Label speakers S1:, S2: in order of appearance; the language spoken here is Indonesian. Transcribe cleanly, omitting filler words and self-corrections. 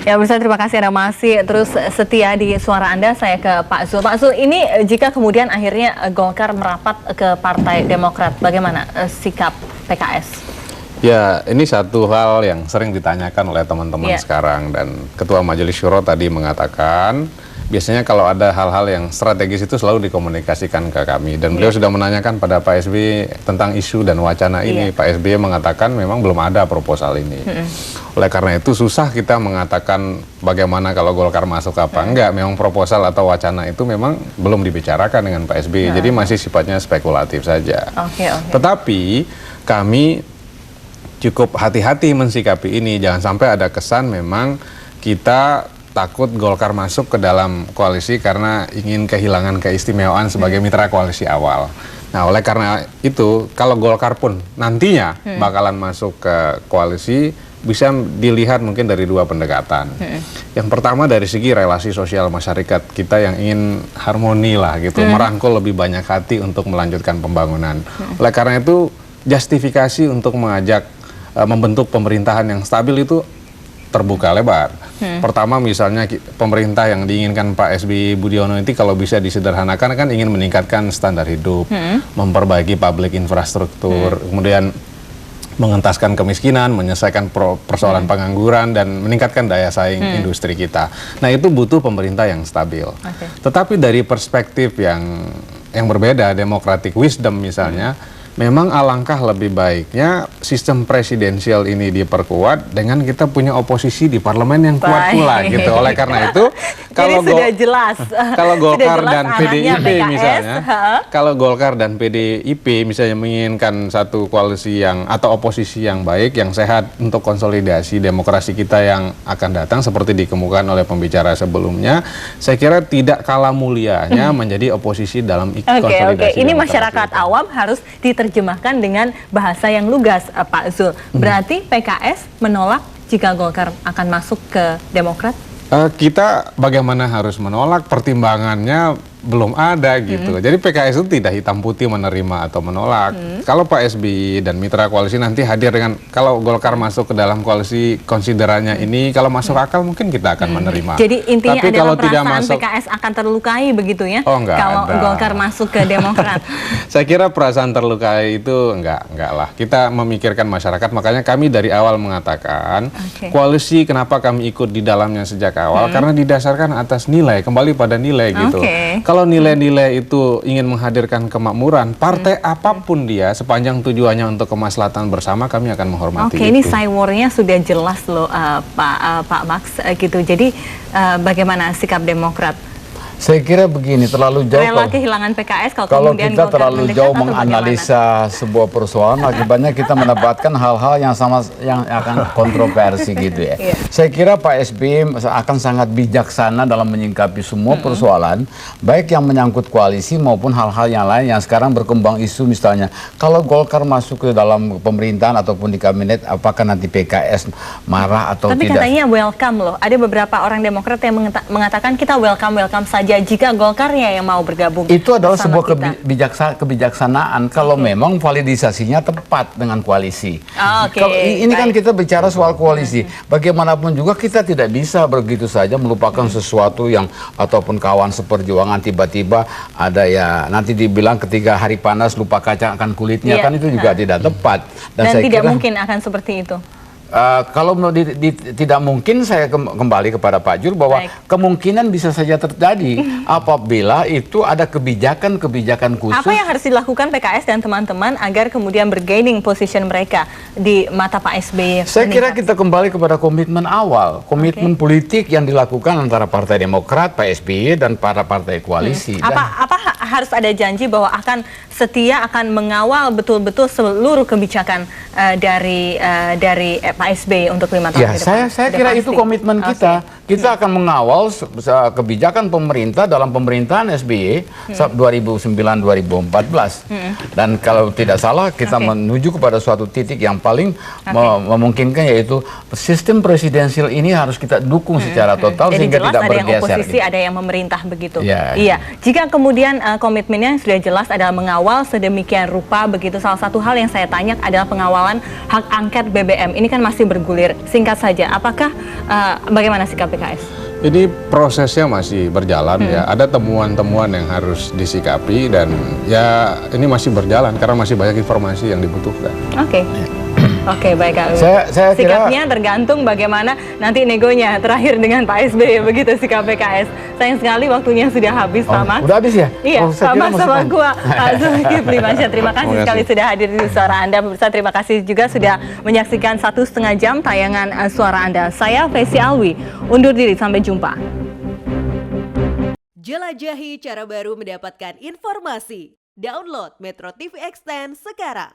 S1: Ya, pemirsa, terima kasih Anda masih terus setia di suara Anda. Saya ke Pak Zul. Pak Zul, ini jika kemudian akhirnya Golkar merapat ke Partai Demokrat, bagaimana sikap PKS?
S2: Ya, ini satu hal yang sering ditanyakan oleh teman-teman sekarang, dan Ketua Majelis Syuro tadi mengatakan biasanya kalau ada hal-hal yang strategis itu selalu dikomunikasikan ke kami, dan beliau sudah menanyakan pada Pak SBY tentang isu dan wacana ini. Pak SBY mengatakan memang belum ada proposal ini. Oleh karena itu susah kita mengatakan bagaimana kalau Golkar masuk apa enggak. Memang proposal atau wacana itu memang belum dibicarakan dengan Pak SBY, jadi masih sifatnya spekulatif saja. Tetapi kami cukup hati-hati mensikapi ini, jangan sampai ada kesan memang kita takut Golkar masuk ke dalam koalisi karena ingin kehilangan keistimewaan sebagai mitra koalisi awal. Nah, oleh karena itu, kalau Golkar pun nantinya bakalan masuk ke koalisi, bisa dilihat mungkin dari dua pendekatan. Yang pertama dari segi relasi sosial masyarakat kita yang ingin harmoni lah gitu, merangkul lebih banyak hati untuk melanjutkan pembangunan. Oleh karena itu, justifikasi untuk mengajak membentuk pemerintahan yang stabil itu terbuka lebar. Pertama misalnya pemerintah yang diinginkan Pak SBY Budiono itu kalau bisa disederhanakan kan ingin meningkatkan standar hidup, memperbaiki publik infrastruktur, kemudian mengentaskan kemiskinan, menyelesaikan persoalan pengangguran, dan meningkatkan daya saing industri kita. Nah, itu butuh pemerintah yang stabil. Tetapi dari perspektif yang berbeda, democratic wisdom misalnya, memang alangkah lebih baiknya sistem presidensial ini diperkuat dengan kita punya oposisi di parlemen yang kuat pula gitu. Oleh karena itu, kalau kalau Golkar dan PDIP misalnya, kalau Golkar dan PDIP misalnya menginginkan satu koalisi yang atau oposisi yang baik, yang sehat untuk konsolidasi demokrasi kita yang akan datang seperti dikemukakan oleh pembicara sebelumnya, saya kira tidak kalah mulianya menjadi oposisi dalam konsolidasi.
S1: Ini masyarakat awam harus diterjemahkan dengan bahasa yang lugas, Pak Zul. Berarti PKS menolak jika Golkar akan masuk ke Demokrat?
S2: Kita bagaimana harus menolak, pertimbangannya belum ada gitu. Jadi PKS itu tidak hitam putih menerima atau menolak. Kalau Pak SBY dan mitra koalisi nanti hadir dengan, kalau Golkar masuk ke dalam koalisi konsiderannya ini, kalau masuk akal mungkin kita akan menerima.
S1: Jadi intinya
S2: tapi
S1: adalah
S2: kalau
S1: perasaan
S2: tidak masuk,
S1: PKS akan terlukai begitu ya?
S2: Oh, enggak
S1: kalau
S2: ada.
S1: Golkar masuk ke Demokrat.
S2: Saya kira perasaan terlukai itu enggak lah. Kita memikirkan masyarakat, makanya kami dari awal mengatakan koalisi kenapa kami ikut di dalamnya sejak awal, karena didasarkan atas nilai, kembali pada nilai gitu. Kalau nilai-nilai itu ingin menghadirkan kemakmuran, partai apapun dia, sepanjang tujuannya untuk kemaslahatan bersama, kami akan menghormati itu.
S1: Ini cywarnya sudah jelas loh, Pak Max gitu. Jadi bagaimana sikap Demokrat?
S3: Saya kira begini, terlalu jauh
S1: Rela kehilangan PKS
S3: kalau kita terlalu jauh menganalisa sebuah persoalan, akibatnya kita mendapatkan hal-hal yang yang akan kontroversi gitu ya. Saya kira Pak SBY akan sangat bijaksana dalam menyingkapi semua persoalan, baik yang menyangkut koalisi maupun hal-hal yang lain yang sekarang berkembang isu, misalnya kalau Golkar masuk ke dalam pemerintahan ataupun di kabinet, apakah nanti PKS marah atau
S1: tidak? Tapi katanya welcome loh. Ada beberapa orang Demokrat yang mengatakan kita welcome saja jika Golkarnya yang mau bergabung.
S3: Itu adalah sebuah kebijaksanaan kalau memang validasinya tepat dengan koalisi. Ini kan kita bicara soal koalisi. Bagaimanapun juga kita tidak bisa begitu saja melupakan sesuatu yang, ataupun kawan seperjuangan tiba-tiba ada ya nanti dibilang ketika hari panas lupa kaca akan kulitnya, kan itu juga tidak tepat.
S1: Dan saya tidak mungkin akan seperti itu.
S3: Kalau tidak mungkin, saya kembali kepada Pak Jul bahwa kemungkinan bisa saja terjadi apabila itu ada kebijakan khusus. Apa
S1: yang harus dilakukan PKS dan teman-teman agar kemudian bergaining position mereka di mata Pak SBY?
S3: Saya kira kita kembali kepada komitmen awal, komitmen politik yang dilakukan antara Partai Demokrat, Pak SBY, dan para partai koalisi.
S1: Apa harus ada janji bahwa akan setia akan mengawal betul-betul seluruh kebijakan dari Pak SBY untuk 5 tahun ke depan?
S3: Saya kira itu komitmen kita. Kita akan mengawal kebijakan pemerintah dalam pemerintahan SBY 2009-2014. Dan kalau tidak salah kita menuju kepada suatu titik yang paling memungkinkan, yaitu sistem presidensial ini harus kita dukung secara total.
S1: Jadi
S3: sehingga
S1: jelas
S3: tidak
S1: ada yang
S3: bergeser.
S1: oposisi, ada yang memerintah begitu.
S3: Ya.
S1: Iya. Jika kemudian komitmennya sudah jelas adalah mengawal sedemikian rupa begitu. Salah satu hal yang saya tanya adalah pengawalan hak angket BBM. Ini kan masih bergulir. Singkat saja, apakah bagaimana sikap PKS?
S2: Ini prosesnya masih berjalan ya. Ada temuan-temuan yang harus disikapi dan ya ini masih berjalan karena masih banyak informasi yang dibutuhkan.
S1: Oke. Oke, baik Kak.
S3: Saya kira
S1: sikapnya tergantung bagaimana nanti negonya terakhir dengan Pak SBY, begitu sikap PKS. Sayang sekali waktunya sudah habis, Pak Max.
S3: Udah habis ya?
S1: Iya,
S3: saya
S1: Pak
S3: kira
S1: Max
S3: masih
S1: sama
S3: panjang.
S1: gua, Pak Zulkifli Mansyah. Terima kasih sekali sudah hadir di Suara Anda. Pemirsa, terima kasih juga sudah menyaksikan 1,5 jam tayangan Suara Anda. Saya Fesi Alwi, undur diri, sampai jumpa.
S4: Jelajahi cara baru mendapatkan informasi. Download Metro TV Extend sekarang.